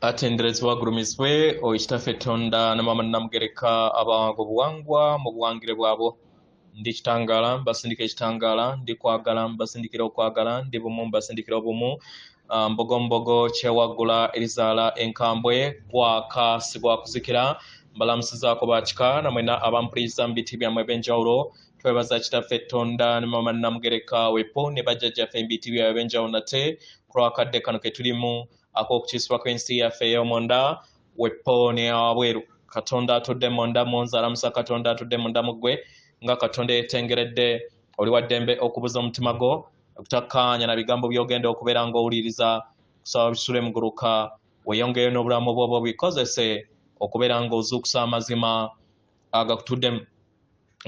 atenderezebwa gulumizibwe oyitaffe Tonda namama namugereka abango buwangwa mu buwangire bwabo ndi kitangala mbasindika ekitangala ndi kwagala mbasindikira okwagala ndi bumu mbasindikira obumu mbogo kyewagula erizaala enkambwe gwaka sigwa kuzikira mbalamusizaako bakika namwena abampuliriza mu biti byammwe eb'enjawulo twebaza kitaffe Tonda namama namugereka wepo ne bajjajjaffe mu biti byabwe eb'enjawulo nate ku lwakadde kano ke tulimu ak'okukyusibwa kw'ensi yaffe ey'omonda wepo ne wabweru Katonda atudde monda munzala musa Katonda atudde monda mugwe nga Katonda yetengeredde oli wa ddembe okubuza omutima gwo okutakkaanya na bigambo by'ogenda okubeera ng'owuliriza kusaba bisule muguluka weeyongeyo n'obulamu bwo bikozese okubeera ng'ozuukusa amazima agakutuddemu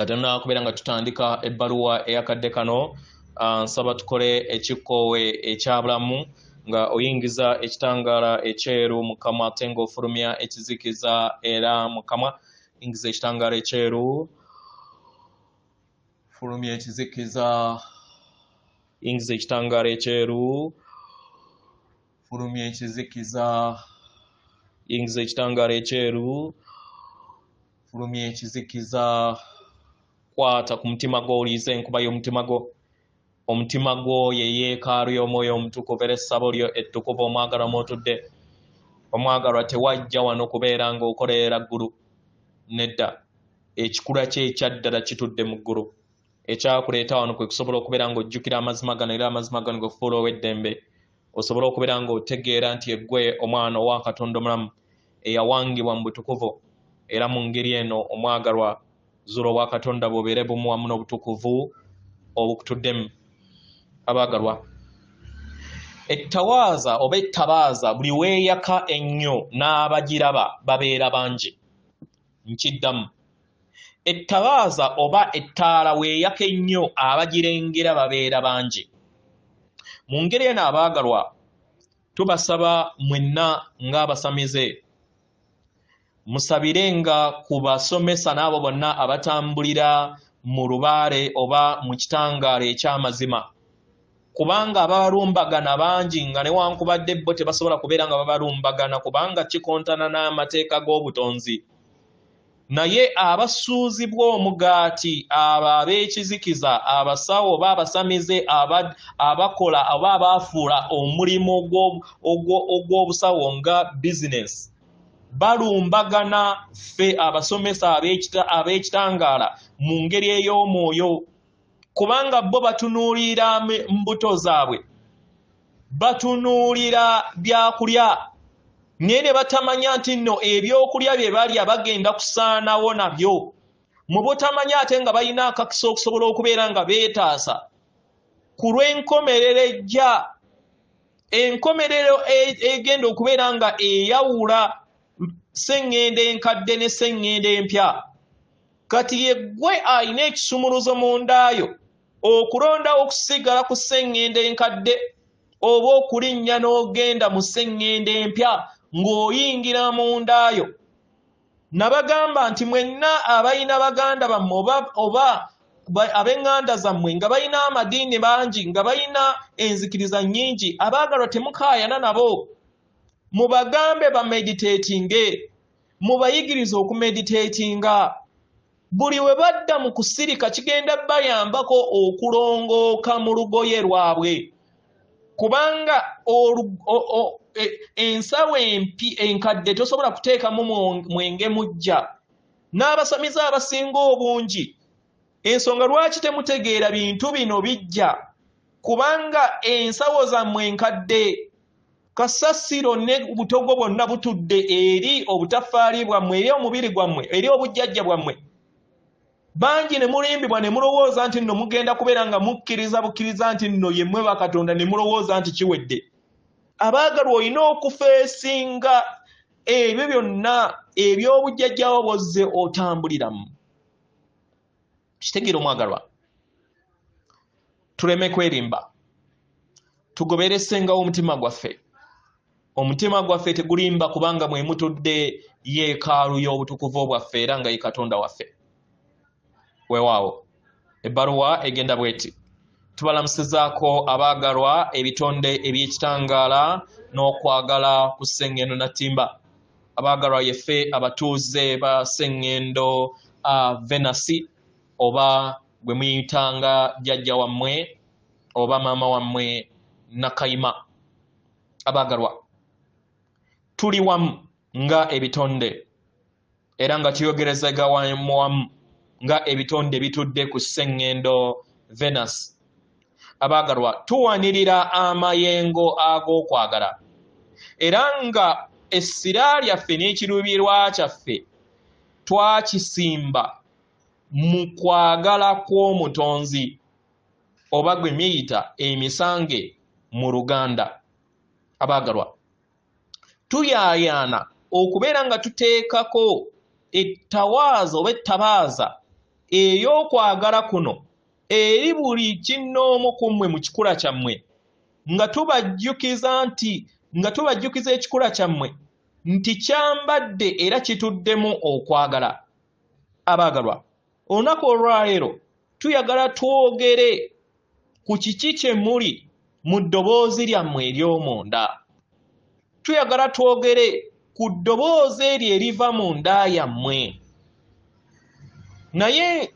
ate nakubeera nga tutandika ebbaluwa eyakadde kano nsaba tukole ekikoowe ekyabulamu nga oyingiza ekitangaala ekyeru mukama ate ng'ofulumya ekizikiza era mukama yingiza ekitangaala ekyeru fulumya ekizikiza yingiza ekitangaala ekyeru fulumya ekizikiza yingiza ekitangaala ekyeru fulumya ekizikiza kwata ku mutima gwo oliiza enkuba y'omutima gwo omutima gwo ye yeekaalu y'omwoyo omutukuvu era essabo lyo ettukuvu omwagalwa mwotudde omwagalwa tewajja wano kubeera ng'okolerera ggulu nedda ekikula kye ekyaddala kitudde mu ggulu ekyakuleeta wano kwe kusobola okubeera ng'ojjukira amazima gano era amazima gano gefuula ow'eddembe osobola okubeera ng'otegeera nti eggwe omwana owa Katonda omulamu eyawangibwa mu butukuvu era mu ngeri eno omwagalwa zuula obwa Katonda bubeere bumu wamu n'obutukuvu obukutuddemu abagalwa ettawaaza oba ettabaaza buli weeyaka ennyo n'abagiraba babeera bangi nkiddamu ettabaaza oba ettaala weeyaka ennyo abagirengera babeera bangi mu ngeri eno abaagalwa tubasaba mwenna ng'abasamize musabirenga ku basomesa n'abo bonna abatambulira mu lubaale oba mu kitangaala eky'amazima kubanga ababalumbagana bangi nga newankubadde bo tebasobola kubeera nga babalumbagana kubanga kikontana n'amateeka g'obutonzi naye abasuuzibwa omugaati abo ab'ekizikiza abasawo oba abasamize abakola oba abaafuula omulimu ogw'obusawo nga bizinesi balumbagana ffe abasomesa ab'ekitangaala mu ngeri ey'omwoyo kubanga bo batunuulira mbuto zaabwe batunuulira byakulya naye ne batamanya nti nno ebyokulya bye balya bagenda kusaanawo nabyo mu butamanya ate nga balina akakisa okusobola okubeera nga beetaasa ku lw'enkomerero ejja enkomerero egenda okubeera nga eyawula sseŋŋende enkadde ne sseŋŋende empya kati yeggwe alina ekisumuluzo mu ndaayo okulondawo okusigala ku sseŋŋende enkadde oba okulinnya n'ogenda mu sseŋŋende empya ng'oyingira mu ndaayo nabagamba nti mwenna abalina baganda bammwe oba ab'eŋŋanda zammwe nga balina amadiini bangi nga balina enzikiriza nnyingi abaagalwa temukaayana nabo mubagambe bameditatinge mubayigirize okumeditatinga buli we badda mu kusirika kigenda bayambako okulongooka mu lugoye lwabwe kubanga ensawo enkadde tosobola kuteekamu mwenge mujja n'abasamize abasinga obungi ensonga lwaki temutegeera bintu bino bijja kubanga ensawo zammwe enkadde kasasiro ne butogo bwonna butudde eri obutafaali bwammwe eri omubiri gwammwe eri obujjajja bwammwe bangi ne mulimbibwa ne mulowooza nti nno mugenda kubeera nga mukkiriza bukkiriza nti nno yemmwe bakatonda ne mulowooza nti kiwedde abaagalwa olina okufeesinga ebyo byonna eby'obujjajjawo bwozze otambuliramu kitegeera omwagalwa tuleme kwerimba tugoberesengawo omutima gwaffe tegulimba kubanga mwe mutudde yeekaalu y'obutukuvu bwaffe era nga ye Katonda waffe weewaawo ebbaluwa egenda bweti Tubalamusizaako abaagalwa ebitonde eby'ekitangaala n'okwagala ku Ssengendo Natimba. Abaagalwa yeffe abatuuze ba Ssengendo Venasi oba bwe muyitanga jjajja wammwe oba maama wammwe Nakayima. Abaagalwa tuli wamu nga ebitonde era nga tuyogerezega wamu nga ebitonde bitudde ku Ssengendo Venasi. Abaagalwa tuwanirira amayengo ag'okwagala era nga essira lyaffe n'ekiruubirirwa kyaffe twakisimba mu kwagala kw'Omutonzi oba gwe miyita emisange mu Luganda. Abaagalwa tuyaayaana okubeera nga tuteekako ettawaaza oba ettabaaza ey'okwagala kuno eri buli kinnoomu ku mmwe mu kikula kyammwe nga tubajjukiza ekikula kyammwe nti kyambadde era kituddemu okwagala. Abaagalwa olunaku olwaleero tuyagala twogere ku kiki kye muli mu ddoboozi lyammwe ery'omunda. Tuyagala twogere ku ddoboozi eryo eriva mu nda yammwe. Naye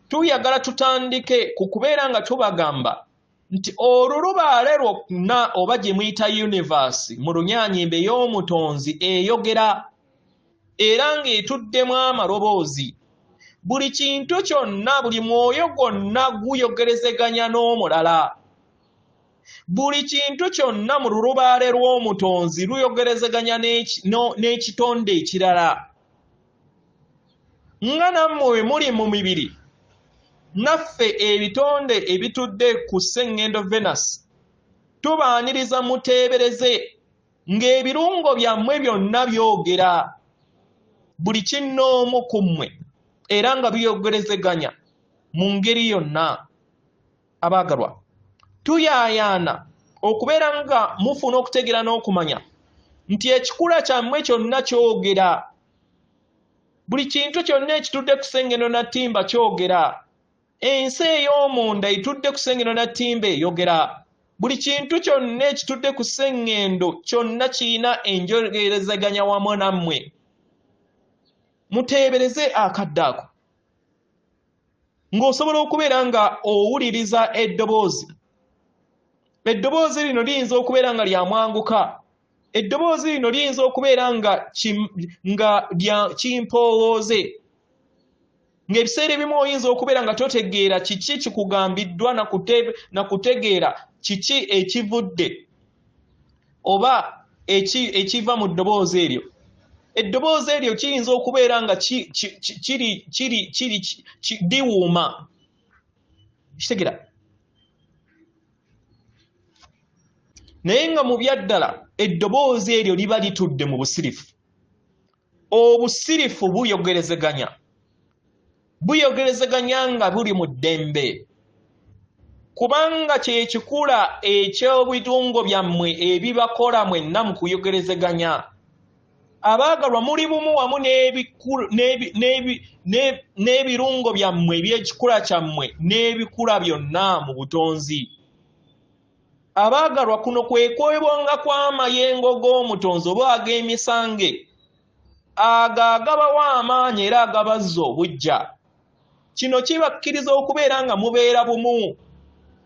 tuyagala tutandike ku kubeera nga tubagamba nti olulubaale lwonna oba gye muyita universe mu lunyaanyimbe y'Omutonzi eyogera era ng'etuddemu amaloboozi. Buli kintu kyonna, buli mwoyo gwonna guyogerezeganya n'omulala. Buli kintu kyonna mu lulubaale lw'Omutonzi luyogerezeganya n'ekitonde ekirala. Nga nammwe muli mu mibiri, naffe ebitonde ebitudde ku Ssengendo Venasi tubaaniriza muteebereze ng'ebirungo byammwe byonna byogera buli kinnoomu ku mmwe era nga byogerezeganya mu ngeri yonna. Abaagalwa tuyaayaana okubeera nga mufuna okutegeera n'okumanya nti ekikula kyammwe kyonna kyogera. Buli kintu kyonna ekitudde ku Ssengendo Natimba kyogera. Ensi ey'omunda etudde ku Ssengendo Natimba eyogera. Buli kintu kyonna ekitudde ku Ssengendo kyonna kirina enjogerezeganya wamu nammwe. Muteebereze akadde ako ng'osobola okubeera nga owuliriza eddoboozi. Eddoboozi lino liyinza okubeera nga lya mwanguka. Eddoboozi lino liyinza okubeera nga kimpowooze. Ng'ebiseera ebimu oyinza okubeera nga totegeera kiki kikugambiddwa na kutegeera kiki ekivudde oba ekiva mu ddoboozi eryo. Eddoboozi eryo kiyinza okubeera nga liwuuma. Kitegeera? Naye nga mu byaddala eddoboozi eryo liba litudde mu busirifu. Obusirifu buyogerezeganya. Buyogerezeganya nga buli mu ddembe. Kubanga kye kikula eky'obirungo byammwe ebibakola mwenna mu kuyogerezeganya. Abaagalwa muli bumu wamu n'ebirungo byammwe eby'ekikula kyammwe n'ebikula byonna mu butonzi. Abaagalwa kuno kwe kwebonga kw'amayengo g'Omutonzi oba ag'emisange agabawa amaanyi era agabazza obujja. Kino kibakkiriza okubeera nga mubeera bumu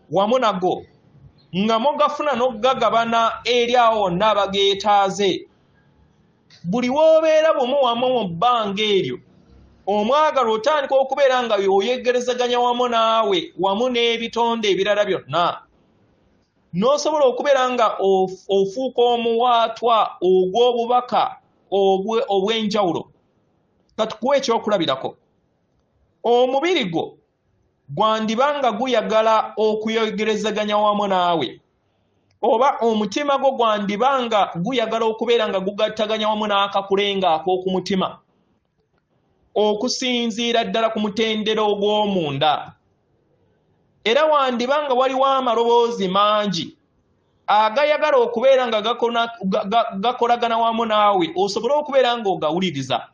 wamu nago nga mugafuna n'okugagabana eri awo wonna abageetaaze. Buli w'obeera bumu wamu mu bbanga eryo omwagalwa otandika okubeera nga oyegerezeganya wamu naawe wamu n'ebitonde ebirala byonna. N'osobola okubeera nga ofuuka omuwaatwa ogw'obubaka obw'enjawulo. Katukuwa ekyokulabirako. Omubiri gwo gwandiba nga guyagala okuyogerezeganya wamu naawe, oba omutima gwo gwandiba nga guyagala okubeera nga gugattaganya wamu n'akakulenga ak'oku mutima okusinziira ddala ku mutendera ogw'omunda. Era wandiba nga waliwo amaloboozi mangi agayagala okubeera nga gakolagana wamu naawe osobole okubeera nga ogawuliriza.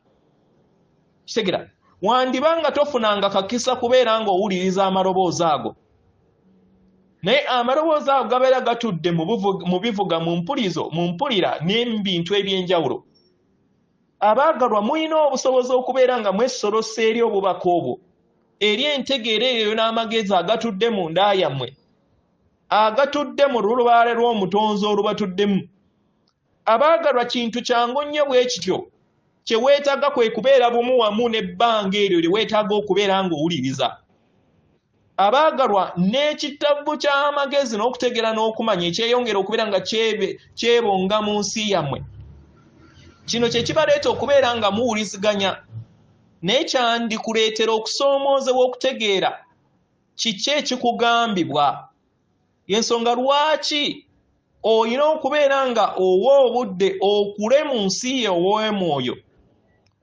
Kitegeera? Wandiba nga tofunanga kakisa kubeera nga owuliriza amaloboozi ago. naye amaloboozi ago gabeera gatudde mu bivuga mu mpulira n'ebintu eby'enjawulo. Abaagalwa mulina obusobozi okubeera nga mwesolosa eri obubaka obwo, eri entegeera eyo n'amagezi agatudde mu nda yammwe, agatudde mu lulubaale lw'omutonzi olubatuddemu. Abaagalwa kintu kyangu nnyo bwe kityo, kye weetaaga kwe kubeera bumu wamu n'ebbanga eryo lye weetaaga okubeera ng'owuliriza. Abaagalwa n'ekitabu ky'amagezi n'okutegeera n'okumanya ekyeyongera okubeera nga kyebonga mu nsi yammwe. Kino kye kibaleeta okubeera nga muwuliziganya, naye kyandikuleetera okusoomoozebwa okutegeera kiki ekikugambibwa. Y'ensonga lwaki olina okubeera nga owa obudde okule mu nsi ye ow'omwoyo,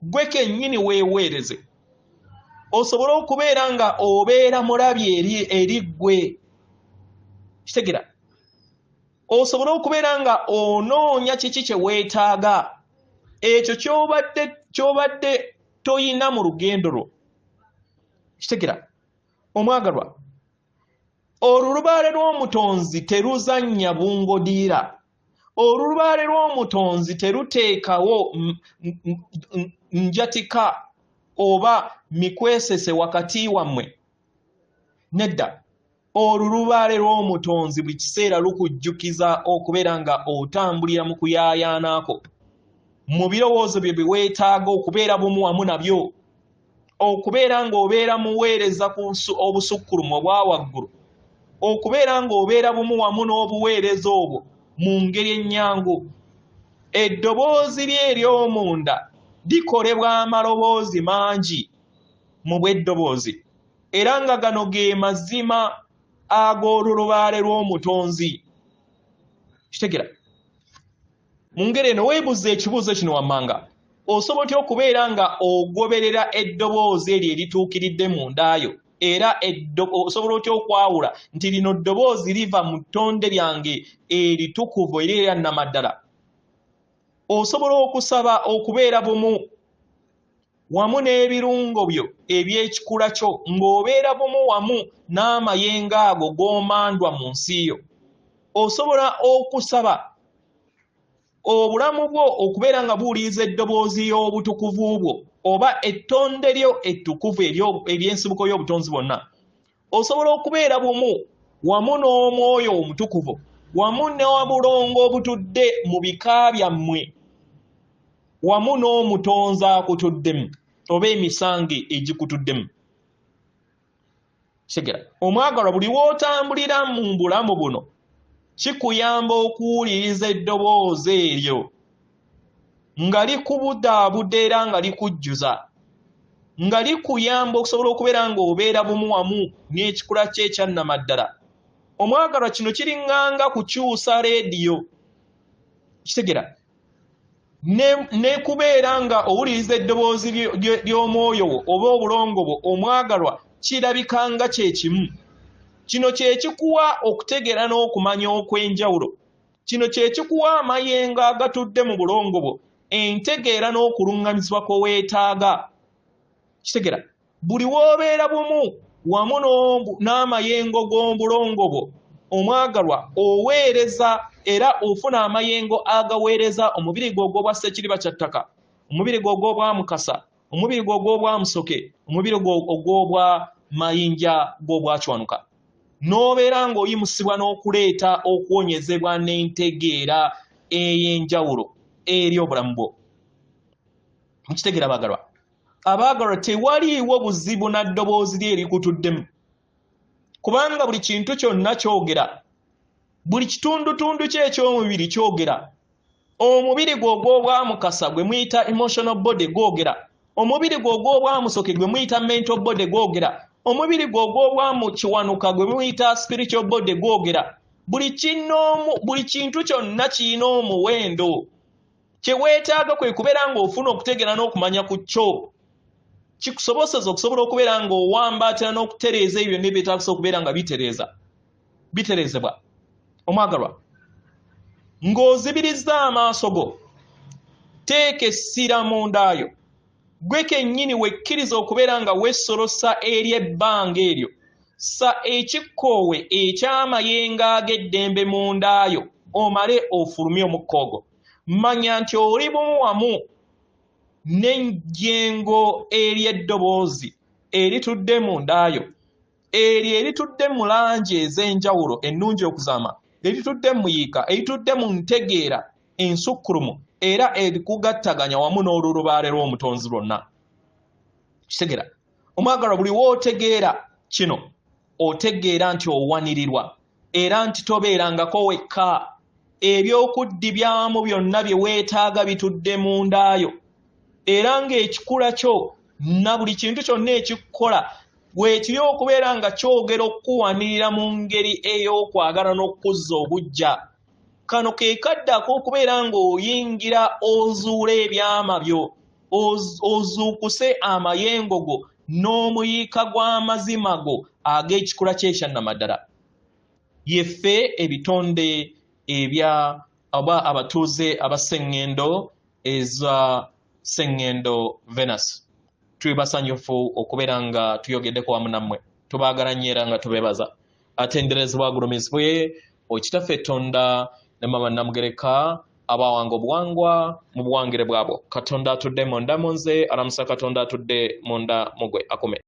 gwe kennyini weeweereze, osobole okubeera nga obeera mulabi eri ggwe. Kitegeera, osobole okubeera nga onoonya kiki kye weetaaga, ekyo ky'obadde toyina mu lugendo lwo. Kitegeera, omwagalwa, olulubaale lw'omutonzi teruzannya bungodiira, olulubaale lw'omutonzi teruteekawo njatika oba mikwesese wakati wammwe. Nedda, olulubaale lw'omutonzi buli kiseera lukujjukiza okubeera nga otambulira mu kuyaayaanaako, mu birowoozo bye biweetaaga okubeera bumu wamu nabyo, okubeera ng'obeera muweereza ku obusukkulumu obwa waggulu, okubeera ng'obeera bumu wamu n'obuweereza obwo mu ngeri ennyangu. Eddoboozi lye ery'omunda likolebwa amaloboozi mangi mu bw'eddoboozi, era nga gano ge mazima ag'olulubaale lw'omutonzi. Kitegeera, mu ngeri eno weebuuza ekibuuzo kino wammanga, osobola otya okubeera nga ogoberera eddoboozi eryo erituukiridde mu ndaayo, era osobola otya okwawula nti lino ddoboozi liva mu ttonde lyange eritukuvu era erya nnamaddala. Osobola okusaba okubeera bumu wamu n'ebirungo byo eby'ekikula kyo, ng'obeera bumu wamu n'amayengo ago g'omandwa mu nsi yo. Osobola okusaba obulamu bwo okubeera nga buwuliriza eddoboozi y'obutukuvu bwo oba ettonde lyo ettukuvu ery'ensibuko y'obutonzi bwonna. Osobola okubeera bumu wamu n'omwoyo omutukuvu, wamu n'obulongo obutudde mu bika byammwe, wamu n'omutonzi akutuddemu oba emisange egikutuddemu. Kitegeera, omwagalwa, buli w'otambulira mu bulamu buno kikuyamba okuwuliriza eddoboozi eryo nga likubudaabuda era nga likujjuza, nga likuyamba okusobola okubeera ng'obeera bumu wamu n'ekikula kye ekyannamaddala. Omwagalwa, kino kiringanga kukyusa leediyo. Kitegeera, ne kubeera nga owuliriza eddoboozi ly'omwoyo wo oba obulongo bwo, omwagalwa, kirabikanga kye kimu. Kino kye kikuwa okutegeera n'okumanya okw'enjawulo. Kino kye kikuwa amayengo agatudde mu bulongo bwo, entegeera n'okuluŋŋamizibwa kwe weetaaga. Kitegeera, buli w'obeera bumu wamu n'amayengo g'obulongo bwo, omwagalwa, oweereza era ofuna amayengo agaweereza omubiri gwo ogw'obwa Ssekiriba Kyattaka, omubiri gwo ogw'obwa Mukasa, omubiri gwo ogw'obwa Musoke, omubiri gwo ogw'obwa Mayinja g'obwa Kiwanuka. N'obeera ng'oyimusibwa n'okuleeta okuwonyezebwa n'entegeera ey'enjawulo eri obulamu bwo. Mukitegeera abaagalwa? Abaagalwa, tewaliiwo buzibu na ddoboozi lye erikutuddemu, kubanga buli kintu kyonna kyogera, buli kitundutundu kye eky'omubiri kyogera. Omubiri gwo ogw'obwa Mukasa gwe muyita emotional body gwogera, omubiri gwo ogw'obwa Musoke gwe muyita mental body gwogera, omubiri gwo ogw'obwa Kiwanuka gwe muyita spiritual body gwogera. Buli kintu kyonna kirina omuwendo. Kye weetaaga kwe kubeera ng'ofuna okutegeera n'okumanya ku kyo, kikusoboseza okusobola okubeera ng'owambaatira n'okutereeza ebyo byonna ebyetaagisa okubeera nga bitereezebwa. Omwagalwa, ng'ozibiriza amaaso go, teeka essira mu ndaayo, gwe kennyini wekkiriza okubeera nga weesolosa eri ebbanga eryo, sa ekikoowe eky'amayengo ag'eddembe mu ndaayo omale ofulumye omukka manya nti oli bumu wamu n'ejjengo ery'eddoboozi eritudde mu ndaayo eryo eritudde mu langi ez'enjawulo ennungi okuzaama eritudde mu muyiika eritudde mu ntegeera ensukkulumu era erikugattaganya wamu n'olulubaale lw'omutonzi lwonna. Kitegeera omwagalwa buli w'otegeera kino otegeera nti owanirirwa era nti tobeerangako wekka ebyokuddibyamu byonna bye weetaaga bitudde mu ndaayo era ng'ekikula kyo na buli kintu kyonna ekikukola weekiri okubeera nga kyogera okukuwanirira mu ngeri ey'okwagala n'okukuzza obujja. Kano ke kaddako okubeera ng'oyingira ozuula ebyama byo ozuukuse amayengo go n'omuyiika gw'amazima go ag'ekikula ky'ekyannamaddala. Yeffe ebitonde ebya oba abatuuze aba Sseŋŋendo eza Sseŋŋendo Venus tubasanyufu okubeera nga tuyogeddeko wamu nammwe tubaagala nnyo era nga tubeebaza atenderezebwa agulumizibwe Okitaffe Tonda ne Maama Namugereka abawanga obuwangwa mu buwangire bwabo. Katonda atudde munda mu nze, alamusa Katonda atudde munda mu gwe. Akume.